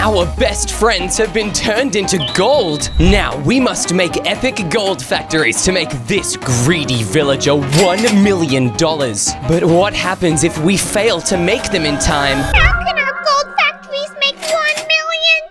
Our best friends have been turned into gold. Now we must make epic gold factories to make this greedy villager $1 million. But what happens if we fail to make them in time? How can our gold factories make $1 million?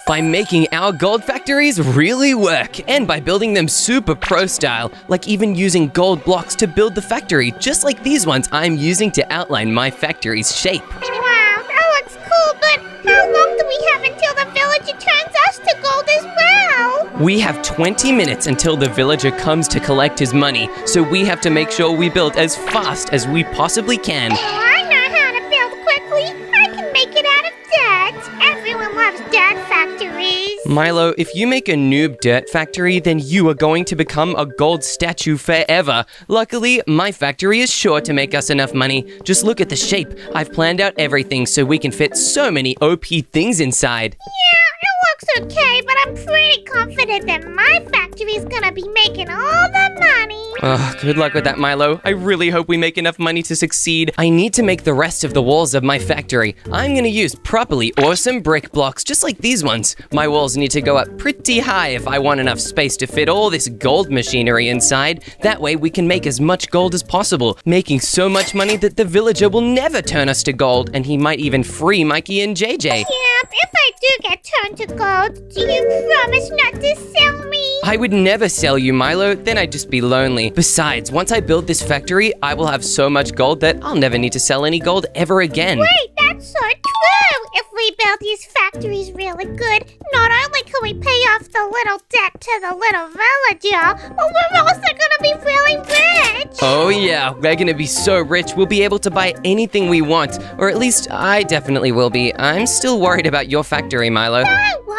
By making our gold factories really work, and by building them super pro style, like even using gold blocks to build the factory, just like these ones I'm using to outline my factory's shape. Wow, that looks cool, but how long do we have until the villager turns us to gold as well? We have 20 minutes until the villager comes to collect his money, so we have to make sure we build as fast as we possibly can. Oh, I know how to build quickly. I can make it out of dirt. Everyone loves dirt factories. Milo, if you make a noob dirt factory, then you are going to become a gold statue forever. Luckily, my factory is sure to make us enough money. Just look at the shape. I've planned out everything so we can fit so many OP things inside. Yeah, it looks okay, but I'm pretty confident that my factory is gonna be making all the money. Ugh, good luck with that, Milo. I really hope we make enough money to succeed. I need to make the rest of the walls of my factory. I'm gonna use properly awesome brick blocks, just like these ones. My walls need to go up pretty high if I want enough space to fit all this gold machinery inside. That way we can make as much gold as possible, making so much money that the villager will never turn us to gold, and he might even free Mikey and JJ. Yep, if I do get turned to gold, do you promise not to sell me? I would never sell you, Milo, then I'd just be lonely. Besides, once I build this factory, I will have so much gold that I'll never need to sell any gold ever again. Wait, that's so true! If we build these factories really good, not only can we pay off the little debt to the little villager, but we're also gonna be really rich! Oh yeah, we're gonna be so rich we'll be able to buy anything we want. Or at least I definitely will be. I'm still worried about your factory, Milo. Don't worry,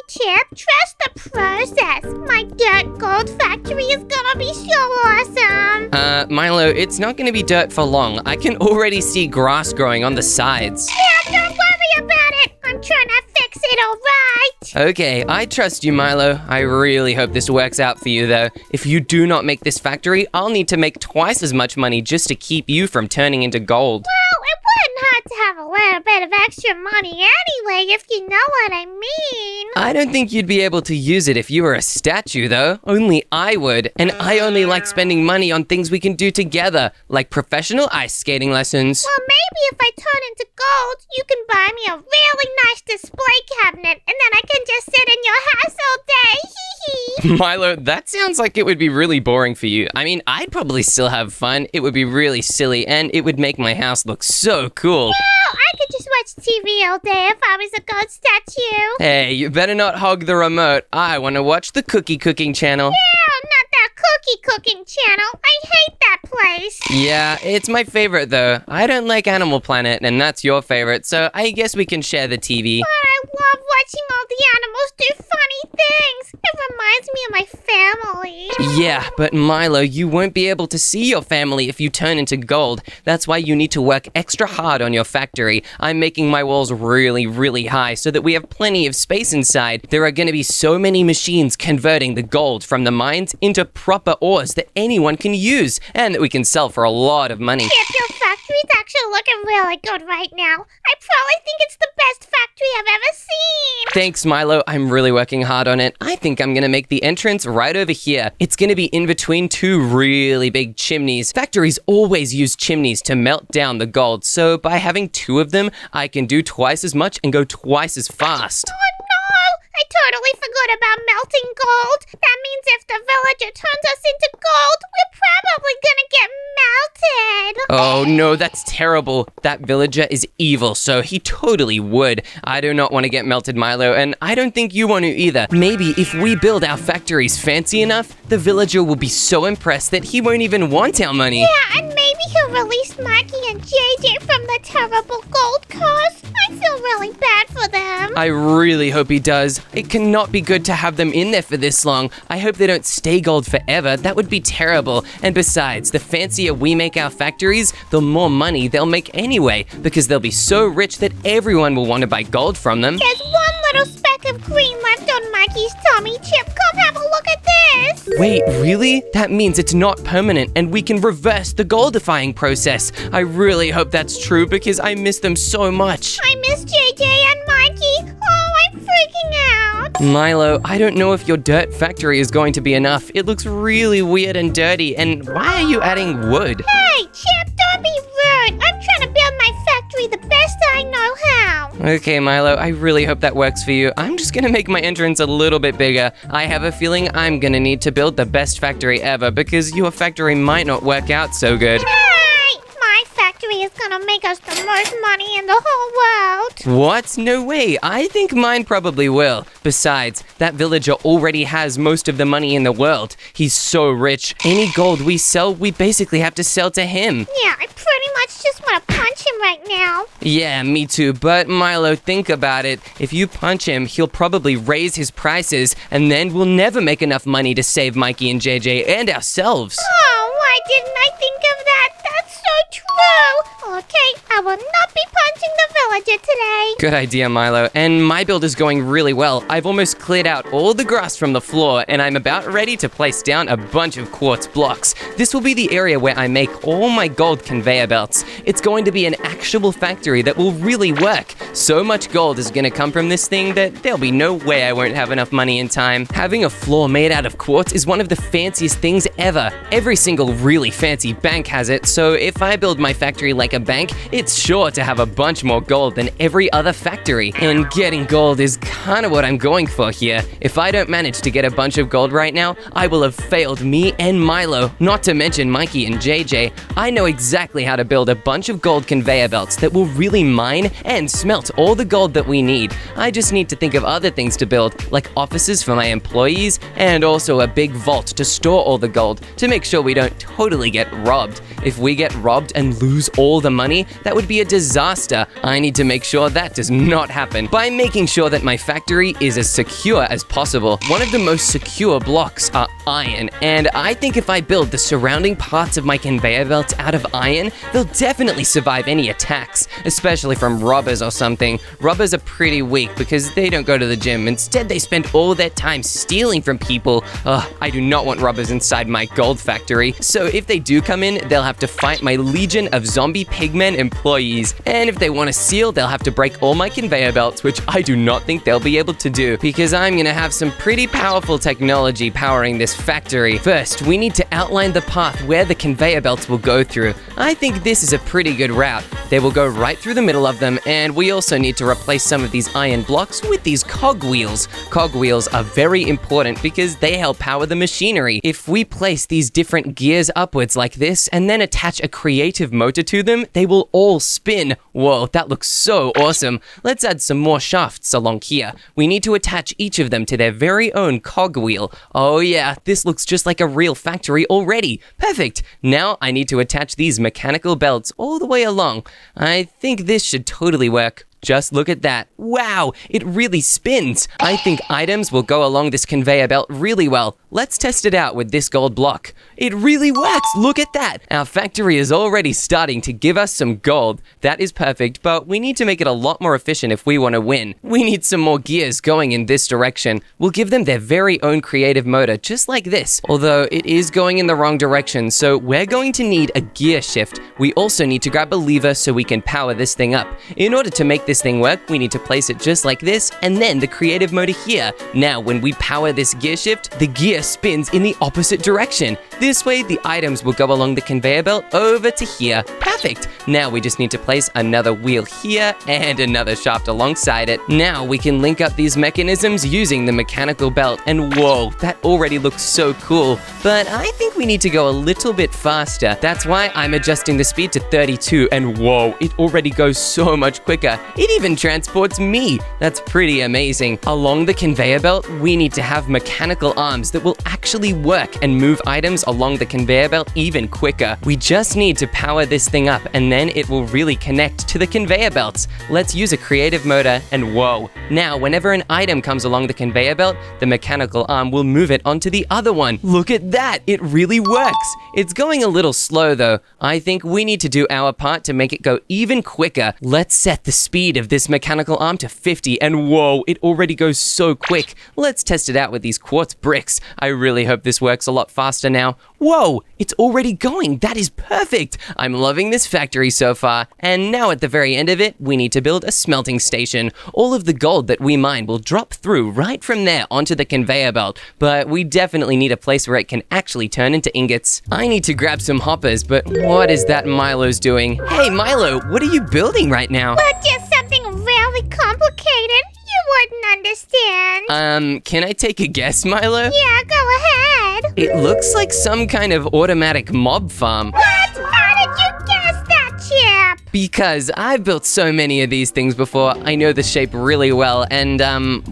Chip. Trust the process. My dirt gold factory is gonna be so awesome. Milo, it's not gonna be dirt for long. I can already see grass growing on the sides. Yeah, don't worry about it. I'm trying to fix it, alright? Okay, I trust you, Milo. I really hope this works out for you, though. If you do not make this factory, I'll need to make twice as much money just to keep you from turning into gold. Well, it wouldn't hurt to have a little bit of extra money anyway, if you know what I mean. I don't think you'd be able to use it if you were a statue, though. Only I would. And I only like spending money on things we can do together, like professional ice skating lessons. Well, maybe if I turn into gold, you can buy me a really nice display cabinet, and then I can just sit in your house all day. Hee hee. Milo, that sounds like it would be really boring for you. I mean, I'd probably still have fun. It would be really silly, and it would make my house look so cool. Well, I could just watch TV all day if I was a gold statue. Hey, you better not hog the remote. I want to watch the cookie cooking channel. Yeah, not that cookie cooking channel. I hate that place. Yeah, it's my favorite, though. I don't like Animal Planet, and that's your favorite, so I guess we can share the TV. But I love watching all the animals do funny things. It reminds me of my family. Yeah, but Milo, you won't be able to see your family if you turn into gold. That's why you need to work extra hard on your factory. I'm making my walls really, really high so that we have plenty of space inside. There are going to be so many machines converting the gold from the mines into proper ores that anyone can use and that we can sell for a lot of money. Chip, your factory's actually looking really good right now. I probably think it's the best factory I've ever seen. Thanks, Milo. I'm really working hard on it. I think I'm going to make the entrance right over here. It's going to be in between two really big chimneys. Factories always use chimneys to melt down the gold, so by having two of them, I can do twice as much and go twice as fast. Oh no! I totally forgot about melting gold. That means if the villager turns us into gold, we're probably gonna get melted. Oh no, that's terrible. That villager is evil, so he totally would. I do not want to get melted, Milo, and I don't think you want to either. Maybe if we build our factories fancy enough, the villager will be so impressed that he won't even want our money. Yeah, and maybe he'll release Mikey and JJ from the terrible gold curse. I feel really bad for them. I really hope he does. It cannot be good to have them in there for this long. I hope they don't stay gold forever. That would be terrible. And besides, the fancier we make our factories, the more money they'll make anyway, because they'll be so rich that everyone will want to buy gold from them. There's one little speck of green left on Mikey's tummy. Chip, come have a look at this. Wait, really? That means it's not permanent and we can reverse the goldifying process. I really hope that's true because I miss them so much. I miss JJ and Mikey. Milo, I don't know if your dirt factory is going to be enough. It looks really weird and dirty, and why are you adding wood? Hey, Chip, don't be rude. I'm trying to build my factory the best I know how. Okay, Milo, I really hope that works for you. I'm just gonna make my entrance a little bit bigger. I have a feeling I'm gonna need to build the best factory ever because your factory might not work out so good. Hey, my factory is gonna make us the most money in the whole world. What? No way. I think mine probably will. Besides, that villager already has most of the money in the world. He's so rich. Any gold we sell, we basically have to sell to him. Yeah, I pretty much just want to punch him right now. Yeah, me too. But Milo, think about it. If you punch him, he'll probably raise his prices, and then we'll never make enough money to save Mikey and JJ and ourselves. Oh, why didn't I think of that? That's so true. Okay, I will not be punching the villager today. Good idea, Milo. And my build is going really well. I've almost cleared out all the grass from the floor, and I'm about ready to place down a bunch of quartz blocks. This will be the area where I make all my gold conveyor belts. It's going to be an actual factory that will really work. So much gold is going to come from this thing that there'll be no way I won't have enough money in time. Having a floor made out of quartz is one of the fanciest things ever. Every single really fancy bank has it, so if I build my factory like a bank, it's sure to have a bunch more gold than every other factory. And getting gold is kind of what I'm going for here. If I don't manage to get a bunch of gold right now, I will have failed me and Milo, not to mention Mikey and JJ. I know exactly how to build a bunch of gold conveyor belts that will really mine and smelt all the gold that we need. I just need to think of other things to build, like offices for my employees, and also a big vault to store all the gold to make sure we don't totally get robbed. If we get robbed and lose all the money, that would be a disaster. I need to make sure that does not happen by making sure that my factory is as secure as possible. One of the most secure blocks are iron, and I think if I build the surrounding parts of my conveyor belts out of iron, they'll definitely survive any attacks, especially from robbers or something. Robbers are pretty weak because they don't go to the gym. Instead, they spend all their time stealing from people. Ugh, I do not want robbers inside my gold factory. So if they do come in, they'll have to fight my legion of zombie pigmen employees. And if they want to steal, they'll have to break all my conveyor belts, which I do not think they'll be able to do because I'm gonna have some pretty powerful technology powering this factory. First, we need to outline the path where the conveyor belts will go through. I think this is a pretty good route. They will go right through the middle of them, and we also need to replace some of these iron blocks with these cogwheels. Cogwheels are very important because they help power the machinery. If we place these different gears upwards like this and then attach a creative motor to them, they will all spin. Whoa, that looks so awesome. Let's add some more shafts along here. We need to attach each of them to their very own cogwheel. Oh yeah, this looks just like a real factory already. Perfect. Now I need to attach these mechanical belts all the way along. I think this should totally work. Just look at that. Wow, it really spins. I think items will go along this conveyor belt really well. Let's test it out with this gold block. It really works. Look at that. Our factory is already starting to give us some gold. That is perfect, but we need to make it a lot more efficient if we want to win. We need some more gears going in this direction. We'll give them their very own creative motor, just like this. Although it is going in the wrong direction, so we're going to need a gear shift. We also need to grab a lever so we can power this thing up. In order to make this thing work, we need to place it just like this, and then the creative motor here. Now, when we power this gear shift, the gear spins in the opposite direction. This way, the items will go along the conveyor belt over to here. Perfect. Now we just need to place another wheel here and another shaft alongside it. Now we can link up these mechanisms using the mechanical belt, and whoa, that already looks so cool. But I think we need to go a little bit faster. That's why I'm adjusting the speed to 32, and whoa, it already goes so much quicker. It even transports me. That's pretty amazing. Along the conveyor belt, we need to have mechanical arms that will actually work and move items along the conveyor belt even quicker. We just need to power this thing up, and then it will really connect to the conveyor belts. Let's use a creative motor, and whoa. Now, whenever an item comes along the conveyor belt, the mechanical arm will move it onto the other one. Look at that. It really works. It's going a little slow though. I think we need to do our part to make it go even quicker. Let's set the speed of this mechanical arm to 50, and whoa, it already goes so quick. Let's test it out with these quartz bricks. I really hope this works a lot faster now. Whoa, it's already going. That is perfect. I'm loving this factory so far. And now at the very end of it, we need to build a smelting station. All of the gold that we mine will drop through right from there onto the conveyor belt. But we definitely need a place where it can actually turn into ingots. I need to grab some hoppers, but what is that Milo's doing? Hey Milo, what are you building right now? But just something really complicated. You wouldn't understand. Can I take a guess, Milo? Yeah, go ahead. It looks like some kind of automatic mob farm. What? How did you guess that, Chip? Because I've built so many of these things before, I know the shape really well. And,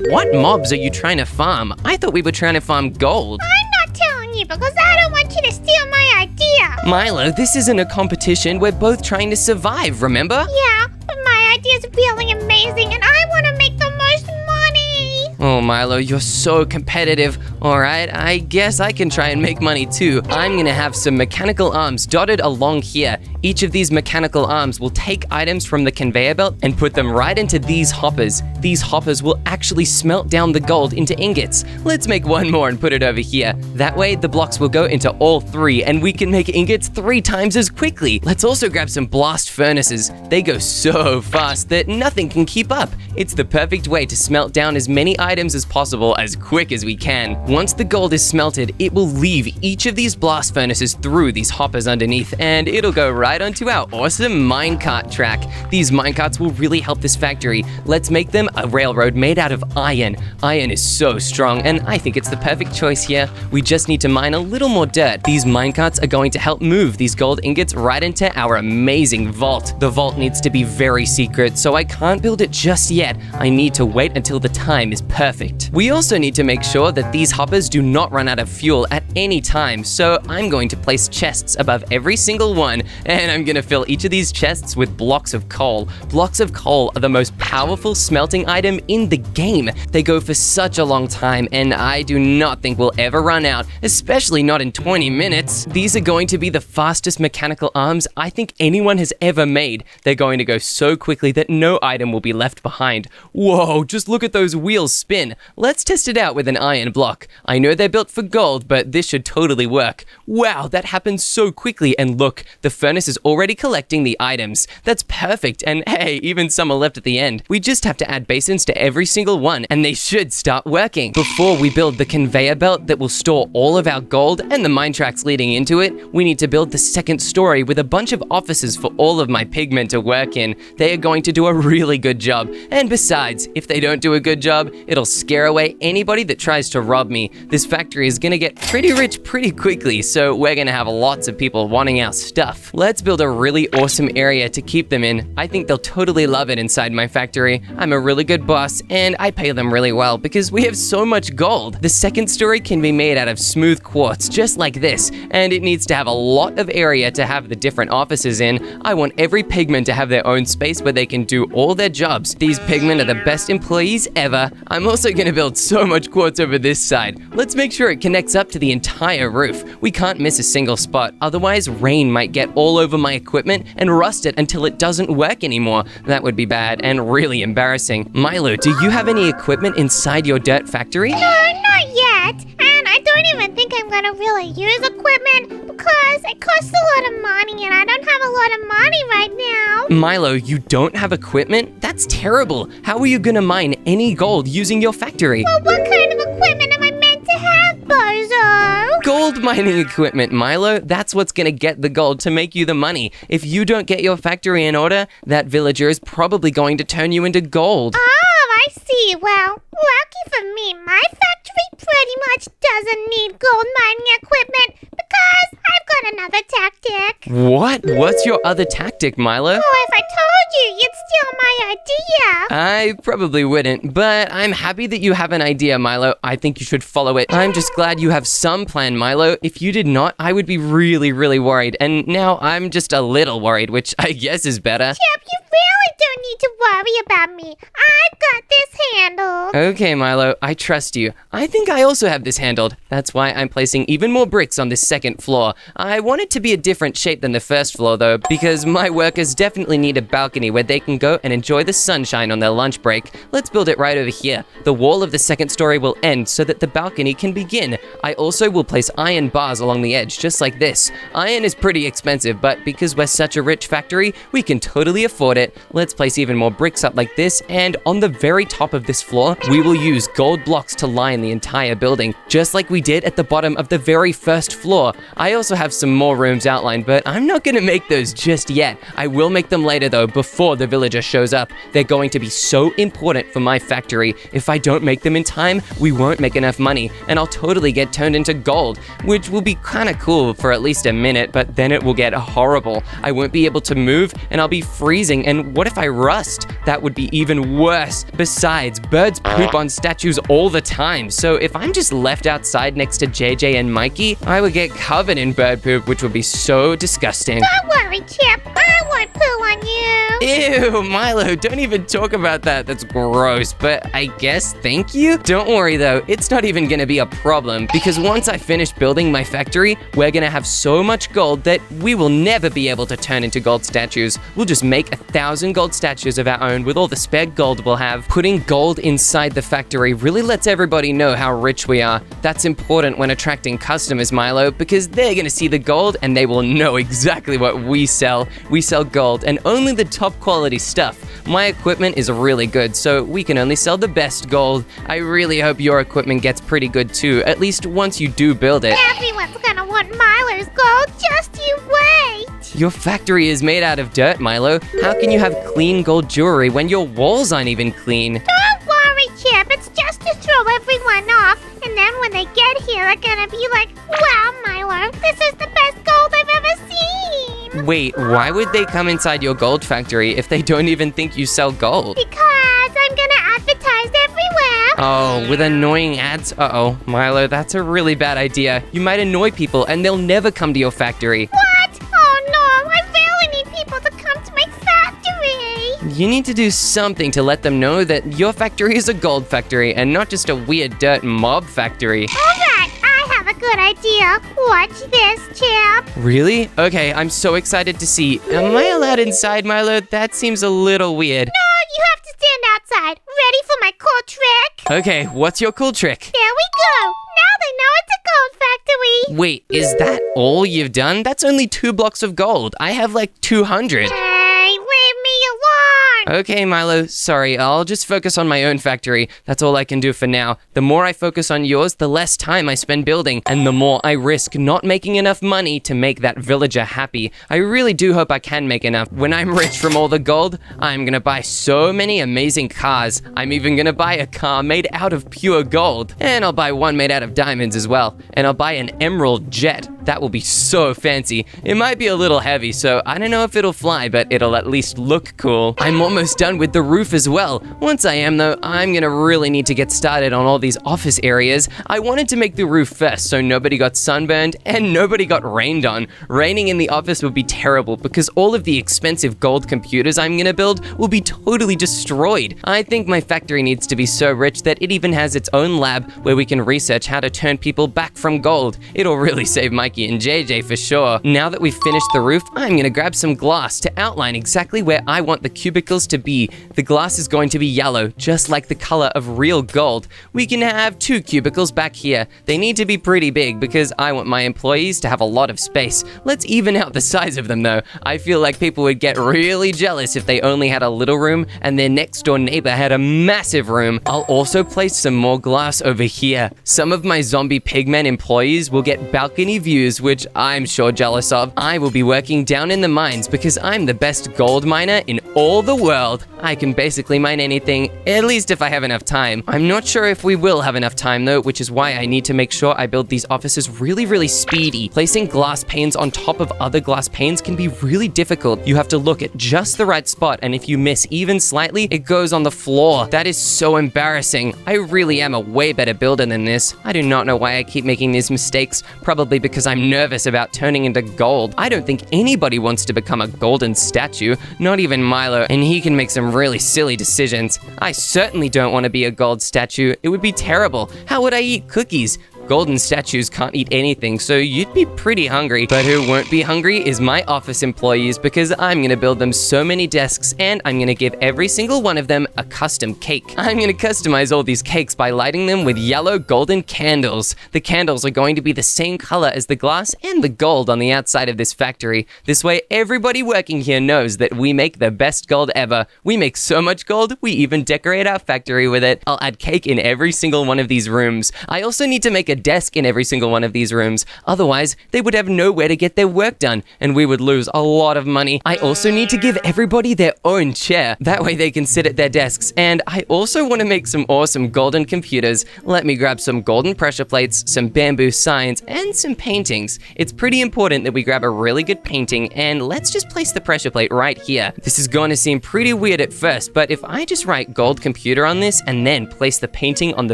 what mobs are you trying to farm? I thought we were trying to farm gold. I'm not telling you because I don't want you to steal my idea. Milo, this isn't a competition. We're both trying to survive, remember? Yeah, but my idea's really amazing and I want to make the most money. Oh, Milo, you're so competitive. All right, I guess I can try and make money too. I'm gonna have some mechanical arms dotted along here. Each of these mechanical arms will take items from the conveyor belt and put them right into these hoppers. These hoppers will actually smelt down the gold into ingots. Let's make one more and put it over here. That way, the blocks will go into all three and we can make ingots 3 times as quickly. Let's also grab some blast furnaces. They go so fast that nothing can keep up. It's the perfect way to smelt down as many items as possible as quick as we can. Once the gold is smelted, it will leave each of these blast furnaces through these hoppers underneath, and it'll go right onto our awesome minecart track. These minecarts will really help this factory. Let's make them a railroad made out of iron. Iron is so strong, and I think it's the perfect choice here. We just need to mine a little more dirt. These minecarts are going to help move these gold ingots right into our amazing vault. The vault needs to be very secret, so I can't build it just yet. I need to wait until the time is perfect. We also need to make sure that these hoppers do not run out of fuel at any time, so I'm going to place chests above every single one, and I'm gonna fill each of these chests with blocks of coal. Blocks of coal are the most powerful smelting item in the game. They go for such a long time, and I do not think we'll ever run out, especially not in 20 minutes. These are going to be the fastest mechanical arms I think anyone has ever made. They're going to go so quickly that no item will be left behind. Whoa, just look at those wheels spin. Let's test it out with an iron block. I know they're built for gold, but this should totally work. Wow, that happened so quickly, and look, the furnace is already collecting the items. That's perfect, and hey, even some are left at the end. We just have to add basins to every single one, and they should start working. Before we build the conveyor belt that will store all of our gold and the mine tracks leading into it, we need to build the second story with a bunch of offices for all of my pigmen to work in. They are going to do a really good job, and besides, if they don't do a good job, it'll scare away anybody that tries to rob me. This factory is gonna get pretty rich pretty quickly, so we're gonna have lots of people wanting our stuff. Let's build a really awesome area to keep them in. I think they'll totally love it inside my factory. I'm a really good boss, and I pay them really well because we have so much gold. The second story can be made out of smooth quartz, just like this, and it needs to have a lot of area to have the different offices in. I want every pigman to have their own space where they can do all their jobs. These pigmen are the best employees ever. I'm also gonna build so much quartz over this side. Let's make sure it connects up to the entire roof. We can't miss a single spot, otherwise rain might get all over my equipment and rust it until it doesn't work anymore. That would be bad and really embarrassing. Milo, do you have any equipment inside your dirt factory? No, not yet. And I don't even think I'm gonna really use equipment because it costs a lot of money and I don't have a lot of money right now. Milo, you don't have equipment? That's terrible. How are you gonna mine any gold using your factory? Well, what kind of equipment am I meant to have, bozo? Gold mining equipment, Milo. That's what's gonna get the gold to make you the money. If you don't get your factory in order, that villager is probably going to turn you into gold. Oh, I see. Well, lucky for me, my factory pretty much doesn't need gold mining equipment because I've got another tactic. What? What's your other tactic, Milo? Oh, if I told you, you'd steal my idea. I probably wouldn't, but I'm happy that you have an idea, Milo. I think you should follow it. I'm just glad you have some plan, Milo. If you did not, I would be really, really worried. And now I'm just a little worried, which I guess is better. Chip, you really don't need to worry about me. I've got this handled. gold. Okay, Milo, I trust you. I think I also have this handled. That's why I'm placing even more bricks on this second floor. I want it to be a different shape than the first floor though, because my workers definitely need a balcony where they can go and enjoy the sunshine on their lunch break. Let's build it right over here. The wall of the second story will end so that the balcony can begin. I also will place iron bars along the edge, just like this. Iron is pretty expensive, but because we're such a rich factory, we can totally afford it. Let's place even more bricks up like this, and on the very top of this floor, we will use gold blocks to line the entire building, just like we did at the bottom of the very first floor. I also have some more rooms outlined, but I'm not gonna make those just yet. I will make them later though, before the villager shows up. They're going to be so important for my factory. If I don't make them in time, we won't make enough money, and I'll totally get turned into gold, which will be kind of cool for at least a minute, but then it will get horrible. I won't be able to move, and I'll be freezing, and what if I rust? That would be even worse. Besides, birds poop on statues all the time, so if I'm just left outside next to JJ and Mikey, I would get covered in bird poop, which would be so disgusting. Don't worry, Chip. I won't poo on you. Ew, Milo, don't even talk about that. That's gross, but I guess thank you? Don't worry though, it's not even gonna be a problem, because once I finish building my factory, we're gonna have so much gold that we will never be able to turn into gold statues. We'll just make 1,000 gold statues of our own with all the spare gold we'll have. Putting gold inside the factory really lets everybody know how rich we are. That's important when attracting customers, Milo, because they're gonna see the gold and they will know exactly what we sell. We sell gold and only the top quality stuff. My equipment is really good, so we can only sell the best gold. I really hope your equipment gets pretty good too, at least once you do build it. Everyone's gonna want Milo's gold. Just you wait. Your factory is made out of dirt, Milo. How can you have clean gold jewelry when your walls aren't even clean? Don't worry, Chip. It's just to throw everyone off. And then when they get here, they're gonna be like, wow, Milo, this is the best gold I've ever seen. Wait, why would they come inside your gold factory if they don't even think you sell gold? Because I'm gonna advertise everywhere. Oh, with annoying ads? Uh-oh, Milo, that's a really bad idea. You might annoy people and they'll never come to your factory. What? Oh no, I really need people to come to my factory. You need to do something to let them know that your factory is a gold factory and not just a weird dirt mob factory. Alright, I have a good idea. Watch this, Chip. Really? Okay, I'm so excited to see. Am I allowed inside, Milo? That seems a little weird. No, you have to stand outside. Ready for my cool trick? Okay, what's your cool trick? There we go. Now they know it's a gold factory. Wait, is that all you've done? That's only 2 blocks of gold. I have like 200. Hey, leave me alone. Okay, Milo, sorry, I'll just focus on my own factory. That's all I can do for now. The more I focus on yours, the less time I spend building, and the more I risk not making enough money to make that villager happy. I really do hope I can make enough. When I'm rich from all the gold, I'm gonna buy so many amazing cars. I'm even gonna buy a car made out of pure gold. And I'll buy one made out of diamonds as well. And I'll buy an emerald jet. That will be so fancy. It might be a little heavy, so I don't know if it'll fly, but it'll at least look cool. I'm almost done with the roof as well. Once I am though, I'm gonna really need to get started on all these office areas. I wanted to make the roof first so nobody got sunburned and nobody got rained on. Raining in the office would be terrible because all of the expensive gold computers I'm gonna build will be totally destroyed. I think my factory needs to be so rich that it even has its own lab where we can research how to turn people back from gold. It'll really save Mikey and JJ for sure. Now that we've finished the roof, I'm gonna grab some glass to outline exactly where I want the cubicles to be. The glass is going to be yellow, just like the color of real gold. We can have 2 cubicles back here. They need to be pretty big because I want my employees to have a lot of space. Let's even out the size of them though. I feel like people would get really jealous if they only had a little room and their next door neighbor had a massive room. I'll also place some more glass over here. Some of my zombie pigmen employees will get balcony views, which I'm sure jealous of. I will be working down in the mines because I'm the best gold miner in all the world. I can basically mine anything, at least if I have enough time. I'm not sure if we will have enough time though, which is why I need to make sure I build these offices really speedy. Placing glass panes on top of other glass panes can be really difficult. You have to look at just the right spot, and if you miss even slightly, it goes on the floor. That is so embarrassing. I really am a way better builder than this. I do not know why I keep making these mistakes, probably because I'm nervous about turning into gold. I don't think anybody wants to become a golden statue, not even Milo, and he can can make some really silly decisions. I certainly don't want to be a gold statue. It would be terrible. How would I eat cookies? Golden statues can't eat anything, so you'd be pretty hungry. But who won't be hungry is my office employees, because I'm gonna build them so many desks, and I'm gonna give every single one of them a custom cake. I'm gonna customize all these cakes by lighting them with yellow golden candles. The candles are going to be the same color as the glass and the gold on the outside of this factory. This way, everybody working here knows that we make the best gold ever. We make so much gold, we even decorate our factory with it. I'll add cake in every single one of these rooms. I also need to make a desk in every single one of these rooms. Otherwise, they would have nowhere to get their work done, and we would lose a lot of money. I also need to give everybody their own chair. That way they can sit at their desks. And I also want to make some awesome golden computers. Let me grab some golden pressure plates, some bamboo signs, and some paintings. It's pretty important that we grab a really good painting, and let's just place the pressure plate right here. This is going to seem pretty weird at first, but if I just write gold computer on this and then place the painting on the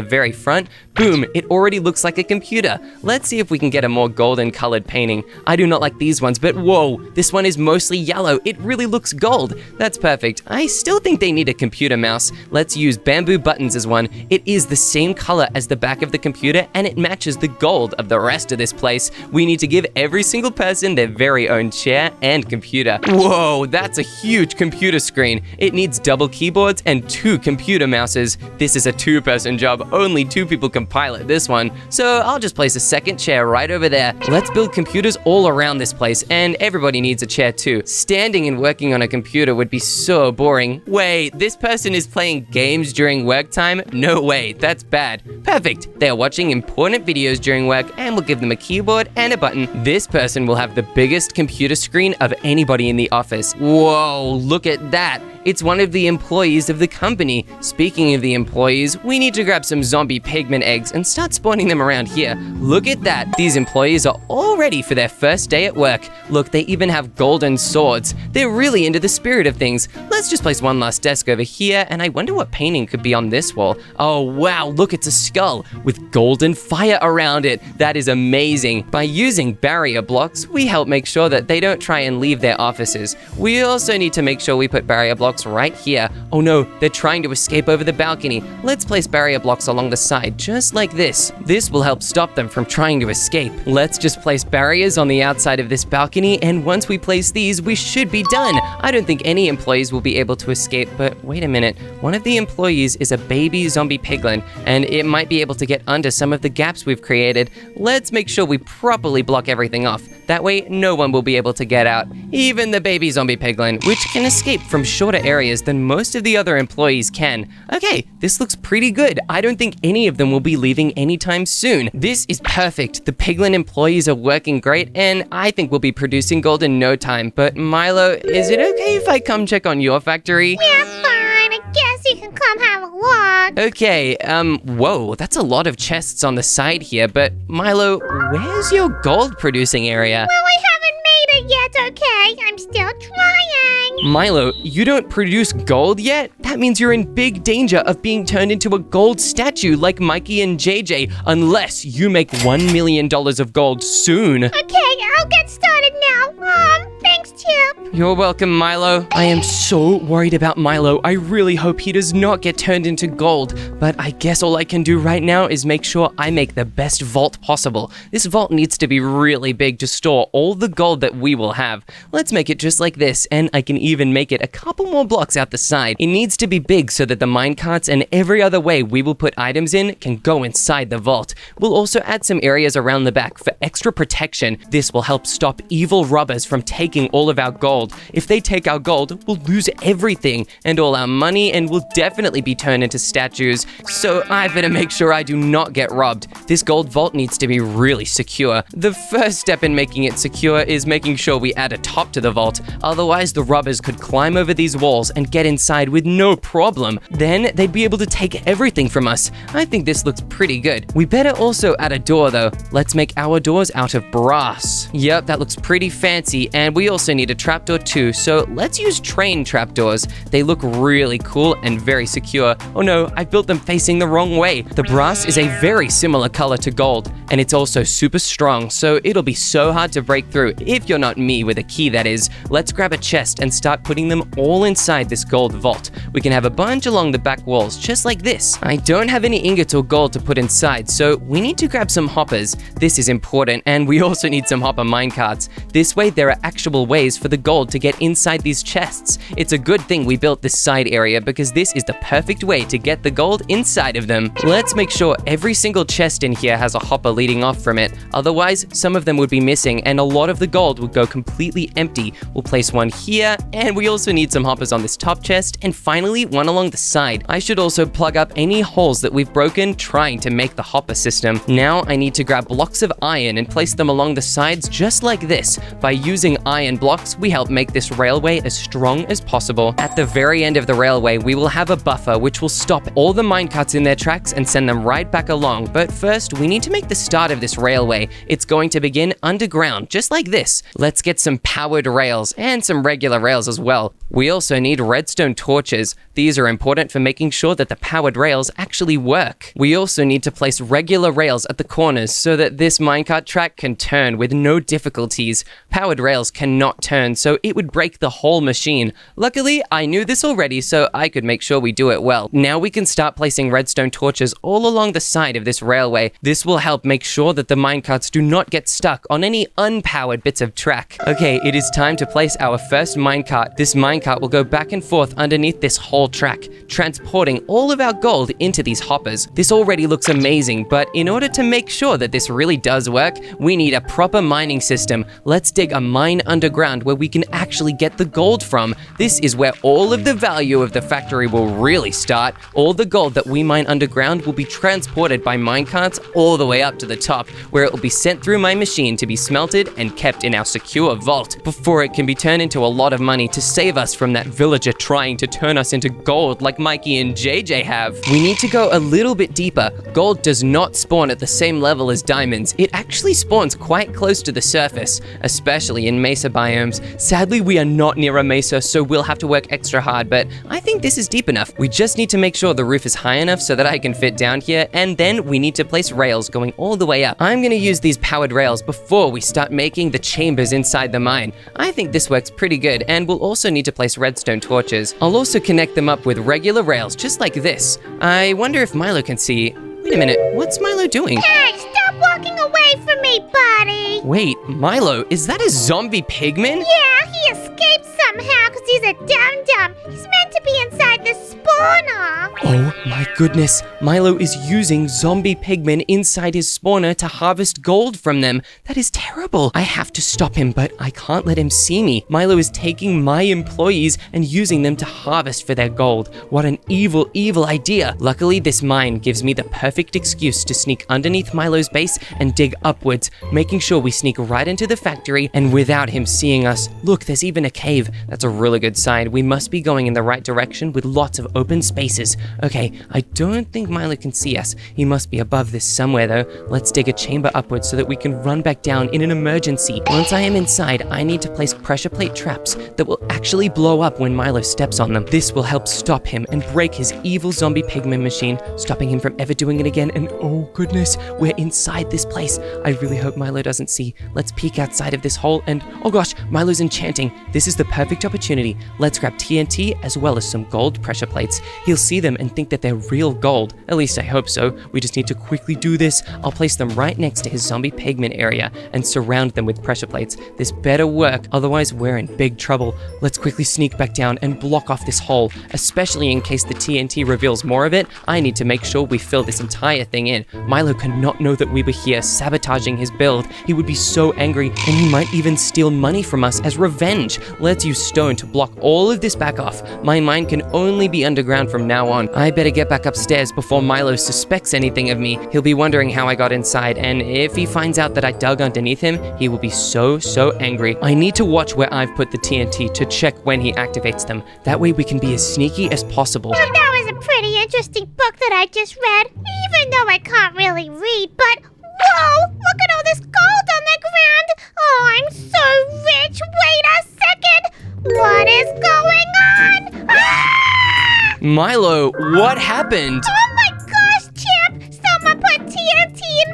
very front, boom, it already looks like a computer. Let's see if we can get a more golden colored painting. I do not like these ones, but whoa, this one is mostly yellow. It really looks gold. That's perfect. I still think they need a computer mouse. Let's use bamboo buttons as one. It is the same color as the back of the computer, and it matches the gold of the rest of this place. We need to give every single person their very own chair and computer. Whoa, that's a huge computer screen. It needs double keyboards and 2 computer mouses. This is a 2-person job. Only 2 people can pilot this one. So I'll just place a second chair right over there. Let's build computers all around this place, and everybody needs a chair too. Standing and working on a computer would be so boring. Wait, this person is playing games during work time? No way, that's bad. Perfect, they're watching important videos during work, and we'll give them a keyboard and a button. This person will have the biggest computer screen of anybody in the office. Whoa, look at that. It's one of the employees of the company. Speaking of the employees, we need to grab some zombie pigment eggs and start spawning them around here. Look at that. These employees are all ready for their first day at work. Look, they even have golden swords. They're really into the spirit of things. Let's just place one last desk over here, and I wonder what painting could be on this wall. Oh wow, look, it's a skull with golden fire around it. That is amazing. By using barrier blocks, we help make sure that they don't try and leave their offices. We also need to make sure we put barrier blocks right here. Oh no, they're trying to escape over the balcony. Let's place barrier blocks along the side, just like this. This will help stop them from trying to escape. Let's just place barriers on the outside of this balcony, and once we place these, we should be done. I don't think any employees will be able to escape, but wait a minute. One of the employees is a baby zombie piglin, and it might be able to get under some of the gaps we've created. Let's make sure we properly block everything off. That way, no one will be able to get out, even the baby zombie piglin, which can escape from shorter areas than most of the other employees can. Okay, this looks pretty good. I don't think any of them will be leaving anytime soon. This is perfect. The piglin employees are working great, and I think we'll be producing gold in no time. But Milo, is it okay if I come check on your factory? Yeah, fine. I guess you can come have a look. Okay, whoa, that's a lot of chests on the side here, but Milo, where's your gold producing area? Well, I haven't made it yet, okay? I'm still trying. Milo, you don't produce gold yet? That means you're in big danger of being turned into a gold statue like Mikey and JJ, unless you make $1 million of gold soon. Okay, I'll get started now. Thanks, Chip. You're welcome, Milo. I am so worried about Milo. I really hope he does not get turned into gold. But I guess all I can do right now is make sure I make the best vault possible. This vault needs to be really big to store all the gold that we will have. Let's make it just like this, and I can even make it a couple more blocks out the side. It needs to be big so that the minecarts and every other way we will put items in can go inside the vault. We'll also add some areas around the back for extra protection. This will help stop evil robbers from taking all of our gold. If they take our gold, we'll lose everything and all our money, and we'll definitely be turned into statues. So I better make sure I do not get robbed. This gold vault needs to be really secure. The first step in making it secure is making sure we add a top to the vault. Otherwise, the robbers could climb over these walls and get inside with no problem. Then they'd be able to take everything from us. I think this looks pretty good. We better also add a door though. Let's make our doors out of brass. Yep, that looks pretty fancy, and we also need a trapdoor too, so let's use train trapdoors. They look really cool and very secure. Oh no, I built them facing the wrong way. The brass is a very similar color to gold, and it's also super strong, so it'll be so hard to break through if you're not me with a key, that is. Let's grab a chest and start putting them all inside this gold vault. We can have a bunch along the back walls, just like this. I don't have any ingots or gold to put inside, so we need to grab some hoppers. This is important, and we also need some hopper minecarts. This way, there are actual ways for the gold to get inside these chests. It's a good thing we built this side area because this is the perfect way to get the gold inside of them. Let's make sure every single chest in here has a hopper leading off from it. Otherwise, some of them would be missing and a lot of the gold would go completely empty. We'll place one here, and we also need some hoppers on this top chest, and finally one along the side. I should also plug up any holes that we've broken trying to make the hopper system. Now I need to grab blocks of iron and place them along the sides just like this. By using iron blocks, we help make this railway as strong as possible. At the very end of the railway, we will have a buffer which will stop all the minecarts in their tracks and send them right back along. But first, we need to make the start of this railway. It's going to begin underground, just like this. Let's get some powered rails and some regular rails as well. We also need redstone torches. These are important for making sure that the powered rails actually work. We also need to place regular rails at the corners so that this minecart track can turn with no difficulties. Powered rails cannot turn, so it would break the whole machine. Luckily, I knew this already, so I could make sure we do it well. Now we can start placing redstone torches all along the side of this railway. This will help make sure that the minecarts do not get stuck on any unpowered bits of track. Okay, it is time to place our first minecart. This minecart will go back and forth underneath this whole track, transporting all of our gold into these hoppers. This already looks amazing, but in order to make sure that this really does work, we need a proper mining system. Let's dig a mine underground where we can actually get the gold from. This is where all of the value of the factory will really start. All the gold that we mine underground will be transported by minecarts all the way up to the top, where it will be sent through my machine to be smelted and kept in our secure vault before it can be turned into a lot of money to save us from that villager trying to turn us into gold like Mikey and JJ have. We need to go a little bit deeper. Gold does not spawn at the same level as diamonds. It actually spawns quite close to the surface, especially in mesa biomes. Sadly, we are not near a mesa, so we'll have to work extra hard, but I think this is deep enough. We just need to make sure the roof is high enough so that I can fit down here, and then we need to place rails going all the way up. I'm gonna use these powered rails before we start making the chambers inside the mine. I think this works pretty good, and we'll also need to place redstone torches. I'll also connect them up with regular rails, just like this. I wonder if Milo can see. Wait a minute, what's Milo doing? Hey, stop walking away from me, buddy! Wait, Milo, is that a zombie pigman? Yeah, he escaped somehow because he's a dum-dum. He's meant to be inside the spawner. Oh my goodness, Milo is using zombie pigmen inside his spawner to harvest gold from them. That is terrible. I have to stop him, but I can't let him see me. Milo is taking my employees and using them to harvest for their gold. What an evil, evil idea. Luckily, this mine gives me the perfect excuse to sneak underneath Milo's base and dig upwards, making sure we sneak right into the factory and without him seeing us. Look, there's even a cave. That's a really good sign. We must be going in the right direction with lots of open spaces. Okay, I don't think Milo can see us. He must be above this somewhere though. Let's dig a chamber upwards so that we can run back down in an emergency. Once I am inside, I need to place pressure plate traps that will actually blow up when Milo steps on them. This will help stop him and break his evil zombie pigman machine, stopping him from ever doing it again. And oh goodness, we're inside this place. I really hope Milo doesn't see. Let's peek outside of this hole and oh gosh, Milo's enchanting. This is the perfect opportunity. Let's grab TNT as well as some gold pressure plates. He'll see them and think that they're real gold. At least I hope so. We just need to quickly do this. I'll place them right next to his zombie pigman area and surround them with pressure plates. This better work, otherwise we're in big trouble. Let's quickly sneak back down and block off this hole, especially in case the TNT reveals more of it. I need to make sure we fill this entire thing in. Milo cannot know that we were here sabotaging his build. He would be so angry and he might even steal money from us as revenge. Let's use stone to block all of this back off. My mine can only be underground from now on. I better get back upstairs before Milo suspects anything of me. He'll be wondering how I got inside, and if he finds out that I dug underneath him, he will be so angry. I need to watch where I've put the TNT to check when he activates them. That way we can be as sneaky as possible. Well, that was a pretty interesting book that I just read, even though I can't really read, but whoa, look at all this gold on the ground. Oh, I'm so rich. Wait a second. What is going on? Ah! Milo, what happened? Oh my gosh, Chip! Someone put TNT in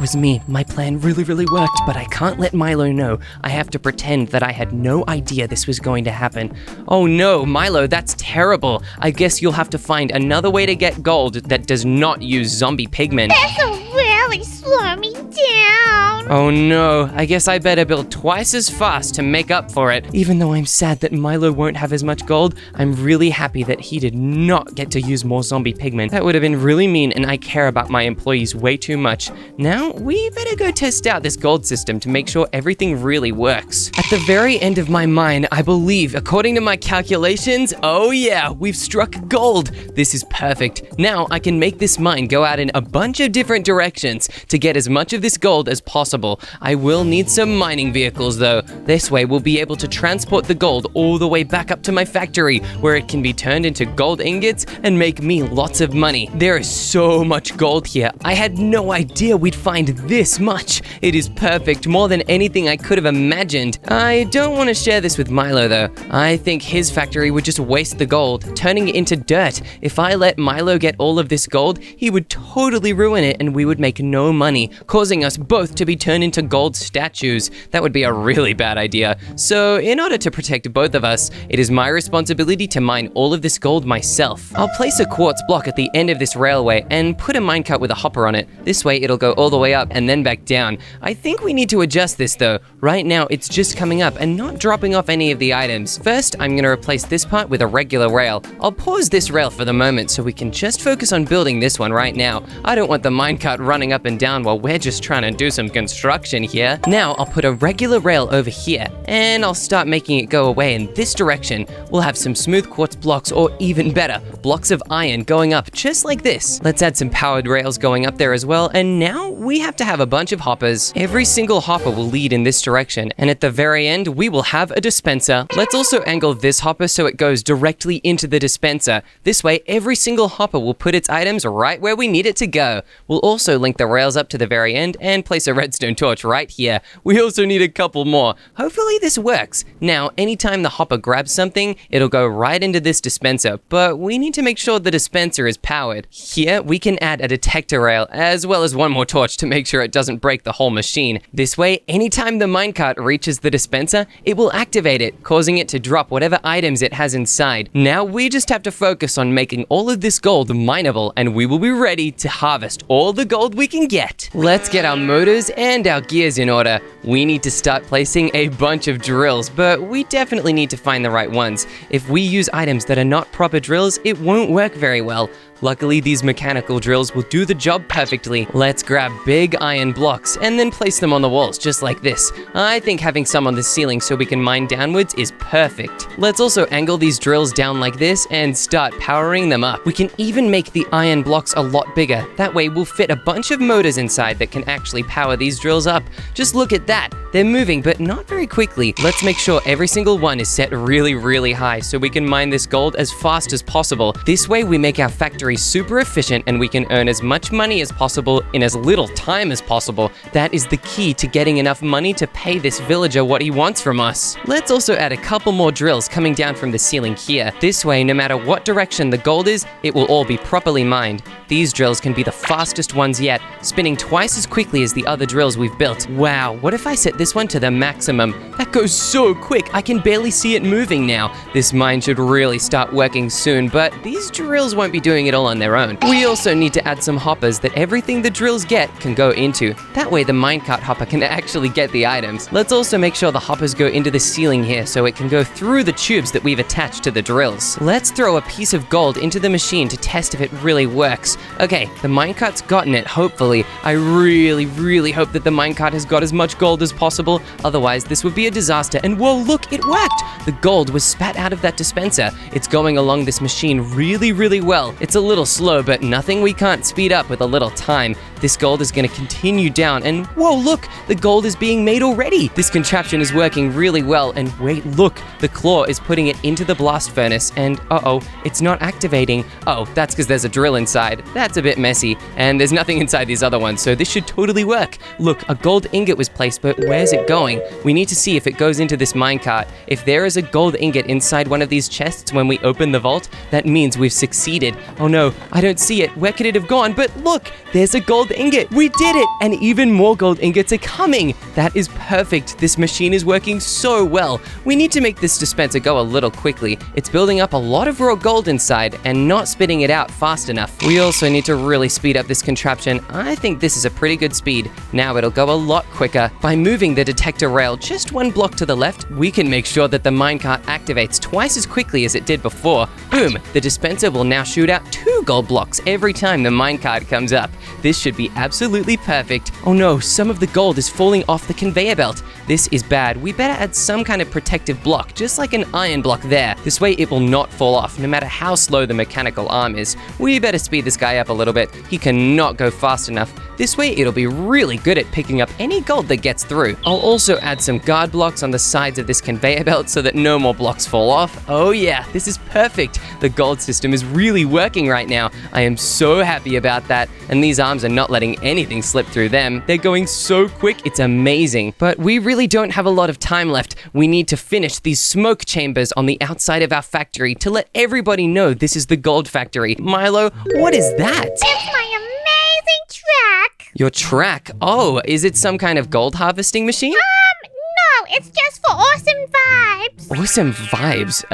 was me. My plan really worked, but I can't let Milo know. I have to pretend that I had no idea this was going to happen. Oh no, Milo, that's terrible. I guess you'll have to find another way to get gold that does not use zombie pigment. This'll really slow me down. Oh no, I guess I better build twice as fast to make up for it. Even though I'm sad that Milo won't have as much gold, I'm really happy that he did not get to use more zombie pigment. That would have been really mean, and I care about my employees way too much. Now, we better go test out this gold system to make sure everything really works. At the very end of my mine, I believe, according to my calculations, oh yeah, we've struck gold. This is perfect. Now I can make this mine go out in a bunch of different directions to get as much of this gold as possible. I will need some mining vehicles though. This way we'll be able to transport the gold all the way back up to my factory where it can be turned into gold ingots and make me lots of money. There is so much gold here. I had no idea we'd find this much. It is perfect, more than anything I could have imagined. I don't want to share this with Milo though. I think his factory would just waste the gold, turning it into dirt. If I let Milo get all of this gold, he would totally ruin it and we would make no money, causing us both to be turned into gold statues. That would be a really bad idea. So in order to protect both of us, it is my responsibility to mine all of this gold myself. I'll place a quartz block at the end of this railway and put a minecart with a hopper on it. This way it'll go all the way up and then back down. I think we need to adjust this though. Right now it's just coming up and not dropping off any of the items. First, I'm gonna replace this part with a regular rail. I'll pause this rail for the moment so we can just focus on building this one right now. I don't want the minecart running up and down while we're just trying to do some construction here. Now I'll put a regular rail over here and I'll start making it go away in this direction. We'll have some smooth quartz blocks, or even better, blocks of iron going up just like this. Let's add some powered rails going up there as well, and now we have to have a bunch of hoppers. Every single hopper will lead in this direction, and at the very end we will have a dispenser. Let's also angle this hopper so it goes directly into the dispenser. This way every single hopper will put its items right where we need it to go. We'll also link the rails up to the very end and place a redstone torch right here. We also need a couple more. Hopefully this works. Now, anytime the hopper grabs something, it'll go right into this dispenser, but we need to make sure the dispenser is powered. Here, we can add a detector rail, as well as one more torch to make sure it doesn't break the whole machine. This way, anytime the minecart reaches the dispenser, it will activate it, causing it to drop whatever items it has inside. Now, we just have to focus on making all of this gold mineable, and we will be ready to harvest all the gold we can get. Let's get our motors and our gears in order. We need to start placing a bunch of drills, but we definitely need to find the right ones. If we use items that are not proper drills, it won't work very well. Luckily, these mechanical drills will do the job perfectly. Let's grab big iron blocks and then place them on the walls, just like this. I think having some on the ceiling so we can mine downwards is perfect. Let's also angle these drills down like this and start powering them up. We can even make the iron blocks a lot bigger. That way we'll fit a bunch of motors inside that can actually power these drills up. Just look at that. They're moving, but not very quickly. Let's make sure every single one is set really high so we can mine this gold as fast as possible. This way we make our factory super efficient and we can earn as much money as possible in as little time as possible. That is the key to getting enough money to pay this villager what he wants from us. Let's also add a couple more drills coming down from the ceiling here. This way, no matter what direction the gold is, it will all be properly mined. These drills can be the fastest ones yet, spinning twice as quickly as the other drills we've built. Wow, what if I set this one to the maximum? That goes so quick, I can barely see it moving now. This mine should really start working soon, but these drills won't be doing it all on their own. We also need to add some hoppers that everything the drills get can go into. That way the minecart hopper can actually get the items. Let's also make sure the hoppers go into the ceiling here so it can go through the tubes that we've attached to the drills. Let's throw a piece of gold into the machine to test if it really works. Okay, the minecart's gotten it, hopefully. I really hope that the minecart has got as much gold as possible, otherwise this would be a disaster. And whoa, look, it worked! The gold was spat out of that dispenser. It's going along this machine really well. It's a little slow, but nothing we can't speed up with a little time. This gold is going to continue down, and whoa, look, the gold is being made already. This contraption is working really well, and wait, look, the claw is putting it into the blast furnace, and uh-oh, it's not activating. Oh, that's because there's a drill inside. That's a bit messy, and there's nothing inside these other ones, so this should totally work. Look, a gold ingot was placed, but where's it going? We need to see if it goes into this minecart. If there is a gold ingot inside one of these chests when we open the vault, that means we've succeeded. Oh no, I don't see it. Where could it have gone? But look, there's a gold gold ingot. We did it, and even more gold ingots are coming. That is perfect. This machine is working so well. We need to make this dispenser go a little quickly. It's building up a lot of raw gold inside and not spitting it out fast enough. We also need to really speed up this contraption. I think this is a pretty good speed. Now it'll go a lot quicker. By moving the detector rail just one block to the left, we can make sure that the minecart activates twice as quickly as it did before. Boom! The dispenser will now shoot out 2 gold blocks every time the minecart comes up. This should be absolutely perfect. Oh no, some of the gold is falling off the conveyor belt. This is bad. We better add some kind of protective block, just like an iron block there. This way it will not fall off, no matter how slow the mechanical arm is. We better speed this guy up a little bit. He cannot go fast enough. This way it'll be really good at picking up any gold that gets through. I'll also add some guard blocks on the sides of this conveyor belt so that no more blocks fall off. Oh yeah, this is perfect. The gold system is really working right now. I am so happy about that. And these arms are not letting anything slip through them. They're going so quick, it's amazing. But we really don't have a lot of time left. We need to finish these smoke chambers on the outside of our factory to let everybody know this is the gold factory. Milo, what is that? It's my amazing track. Your track? Oh, is it some kind of gold harvesting machine? No, it's just for awesome vibes. Awesome vibes.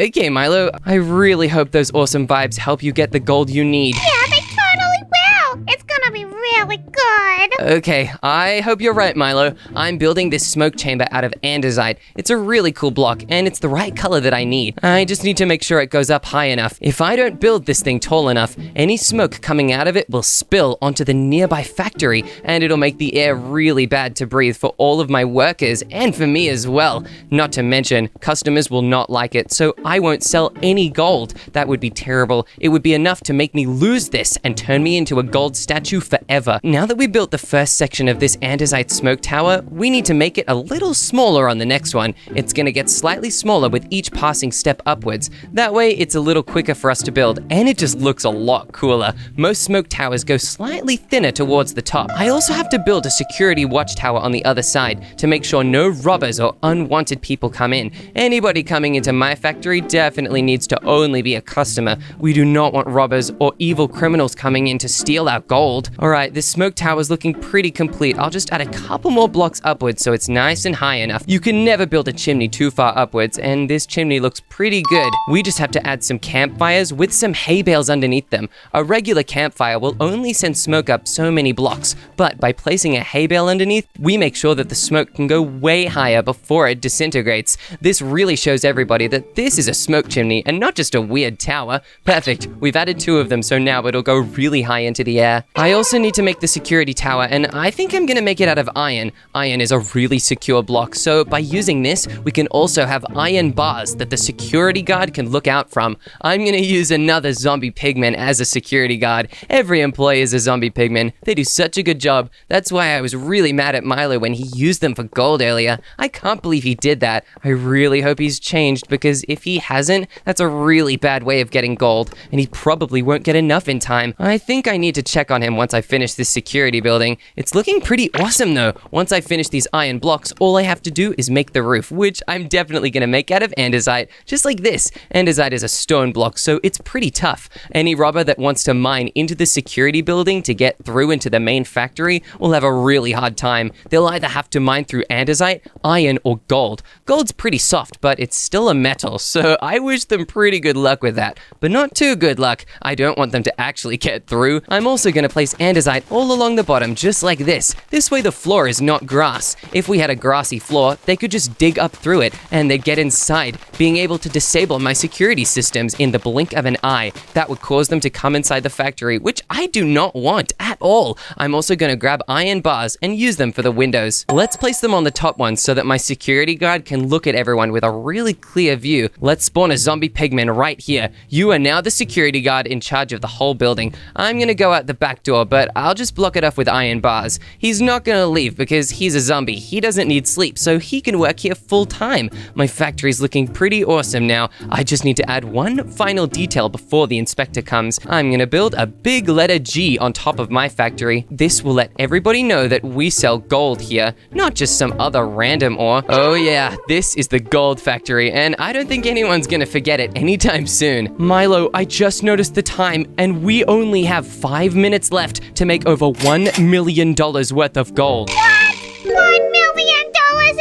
Okay, Milo. I really hope those awesome vibes help you get the gold you need. Yeah, they totally will. It's gonna be really good. Okay, I hope you're right, Milo. I'm building this smoke chamber out of andesite. It's a really cool block, and it's the right color that I need. I just need to make sure it goes up high enough. If I don't build this thing tall enough, any smoke coming out of it will spill onto the nearby factory, and it'll make the air really bad to breathe for all of my workers, and for me as well. Not to mention, customers will not like it, so I won't sell any gold. That would be terrible. It would be enough to make me lose this and turn me into a gold statue forever. Now that we built the first section of this andesite smoke tower, we need to make it a little smaller on the next one. It's gonna get slightly smaller with each passing step upwards. That way, it's a little quicker for us to build, and it just looks a lot cooler. Most smoke towers go slightly thinner towards the top. I also have to build a security watchtower on the other side to make sure no robbers or unwanted people come in. Anybody coming into my factory definitely needs to only be a customer. We do not want robbers or evil criminals coming in to steal our gold. Alright, this smoke tower is looking pretty complete. I'll just add a couple more blocks upwards so it's nice and high enough. You can never build a chimney too far upwards, and this chimney looks pretty good. We just have to add some campfires with some hay bales underneath them. A regular campfire will only send smoke up so many blocks, but by placing a hay bale underneath, we make sure that the smoke can go way higher before it disintegrates. This really shows everybody that this is a smoke chimney and not just a weird tower. Perfect. We've added 2 of them, so now it'll go really high into the air. I also need to make the security tower, and I think I'm gonna make it out of iron. Iron is a really secure block, so by using this, we can also have iron bars that the security guard can look out from. I'm gonna use another zombie pigman as a security guard. Every employee is a zombie pigman. They do such a good job. That's why I was really mad at Milo when he used them for gold earlier. I can't believe he did that. I really hope he's changed, because if he hasn't, that's a really bad way of getting gold, and he probably won't get enough in time. I think I need to check on him once I finish this security building. It's looking pretty awesome though. Once I finish these iron blocks, all I have to do is make the roof, which I'm definitely gonna make out of andesite, just like this. Andesite is a stone block, so it's pretty tough. Any robber that wants to mine into the security building to get through into the main factory will have a really hard time. They'll either have to mine through andesite, iron, or gold. Gold's pretty soft, but it's still a metal, so I wish them pretty good luck with that. But not too good luck. I don't want them to actually get through. I'm also gonna place andesite all along the bottom, just like this. This way the floor is not grass. If we had a grassy floor, they could just dig up through it, and they'd get inside, being able to disable my security systems in the blink of an eye. That would cause them to come inside the factory, which I do not want at all. I'm also gonna grab iron bars and use them for the windows. Let's place them on the top one so that my security guard can look at everyone with a really clear view. Let's spawn a zombie pigman right here. You are now the security guard in charge of the whole building. I'm gonna go out the back door, but I'll just block it off with iron iron bars. He's not gonna leave because he's a zombie. He doesn't need sleep, so he can work here full time. My factory's looking pretty awesome now. I just need to add one final detail before the inspector comes. I'm gonna build a big letter G on top of my factory. This will let everybody know that we sell gold here, not just some other random ore. Oh yeah, this is the gold factory, and I don't think anyone's gonna forget it anytime soon. Milo, I just noticed the time, and we only have 5 minutes left to make over $1 million worth of gold. What? $1 million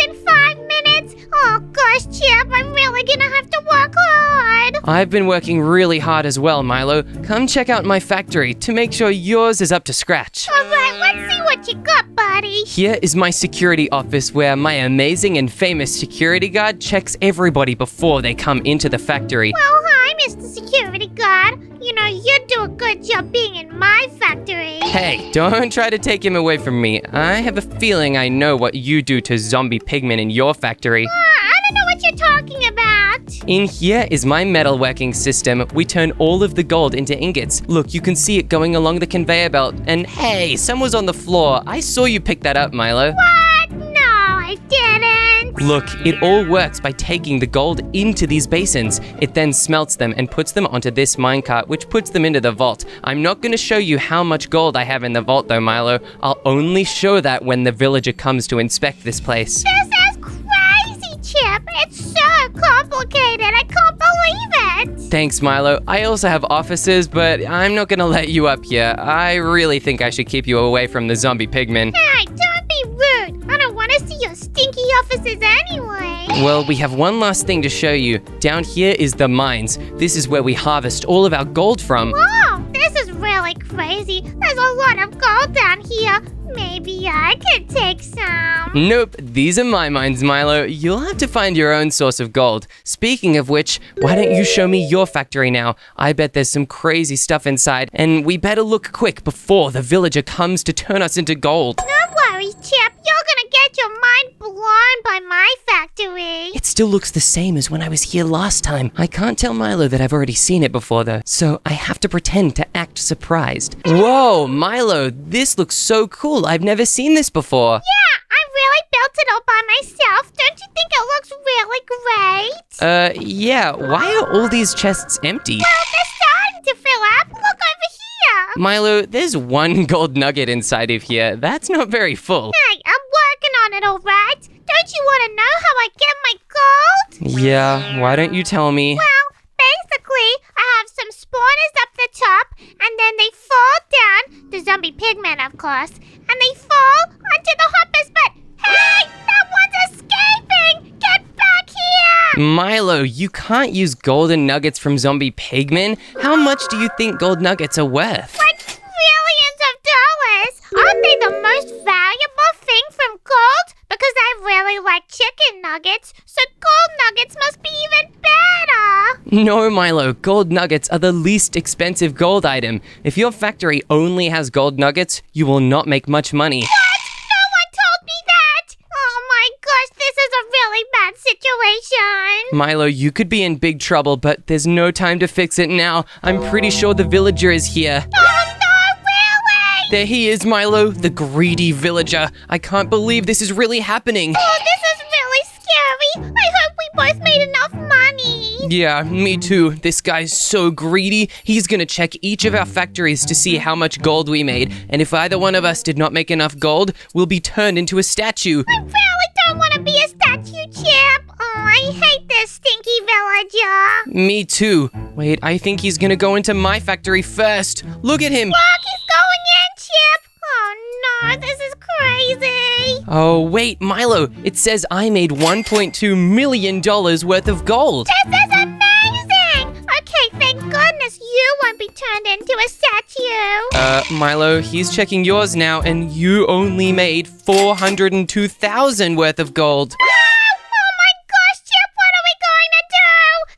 in 5 minutes? Oh gosh, Chip, I'm really gonna have to work hard. I've been working really hard as well, Milo. Come check out my factory to make sure yours is up to scratch. Alright, let's see what you got, buddy. Here is my security office where my amazing and famous security guard checks everybody before they come into the factory. Well, hi, Mr. Security Guard. You know, you do a good job being in my factory. Hey, don't try to take him away from me. I have a feeling I know what you do to zombie pigmen in your factory. I don't know what you're talking about. In here is my metalworking system. We turn all of the gold into ingots. Look, you can see it going along the conveyor belt. And hey, someone's on the floor. I saw you pick that up, Milo. What? No, I didn't. Look, it all works by taking the gold into these basins. It then smelts them and puts them onto this minecart, which puts them into the vault. I'm not going to show you how much gold I have in the vault though, Milo. I'll only show that when the villager comes to inspect this place. This is crazy, Chip. It's so complicated. I can't believe it. Thanks, Milo. I also have offices, but I'm not going to let you up here. I really think I should keep you away from the zombie pigmen. Hey, don't be rude. I don't want to see your stinky offices anyway. Well, we have one last thing to show you. Down here is the mines. This is where we harvest all of our gold from. Whoa, this is really crazy. There's a lot of gold down here. Maybe I could take some. Nope, these are my mines, Milo. You'll have to find your own source of gold. Speaking of which, why don't you show me your factory now? I bet there's some crazy stuff inside, and we better look quick before the villager comes to turn us into gold. No worries, Chip. You're gonna get your mind blown by my factory. It still looks the same as when I was here last time. I can't tell Milo that I've already seen it before though, so I have to pretend to act surprised. Whoa, Milo, this looks so cool. I've never seen this before. Yeah, I really built it all by myself. Don't you think it looks really great? Yeah, why are all these chests empty? Well, they're starting to fill up. Look over here. Milo, there's one gold nugget inside of here. That's not very full. Hey, I'm working on it, all right? Don't you want to know how I get my gold? Yeah, why don't you tell me? Well, basically, I have some spawners up the top, and then they fall down, the zombie pigmen, of course, and they fall onto the hoppers, but hey, that one's escaping! Get back here! Milo, you can't use golden nuggets from zombie pigmen. How much do you think gold nuggets are worth? Like trillions of dollars! Aren't they the most valuable thing from gold? Because I really like chicken nuggets, so gold nuggets must be even better! No, Milo, gold nuggets are the least expensive gold item. If your factory only has gold nuggets, you will not make much money. What? No one told me that! Oh my gosh, this is a really bad situation! Milo, you could be in big trouble, but there's no time to fix it now. I'm pretty sure the villager is here. Oh no, really? There he is, Milo, the greedy villager. I can't believe this is really happening. Oh, this is really scary. I hope we both made enough money. Yeah, me too. This guy's so greedy. He's gonna check each of our factories to see how much gold we made. And if either one of us did not make enough gold, we'll be turned into a statue. I really don't want to be a statue, Chip. Oh, I hate this stinky villager. Me too. Wait, I think he's gonna go into my factory first. Look at him. Look, he's going in, Chip. Oh no, this is crazy. Oh, wait, Milo. It says I made $1.2 million worth of gold. This is amazing. Okay, thank goodness you won't be turned into a statue. Milo, he's checking yours now, and you only made $402,000 worth of gold. Oh my gosh, Chip, what are we going to do?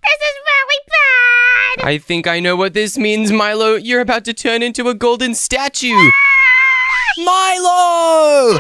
This is really bad. I think I know what this means, Milo. You're about to turn into a golden statue. Milo!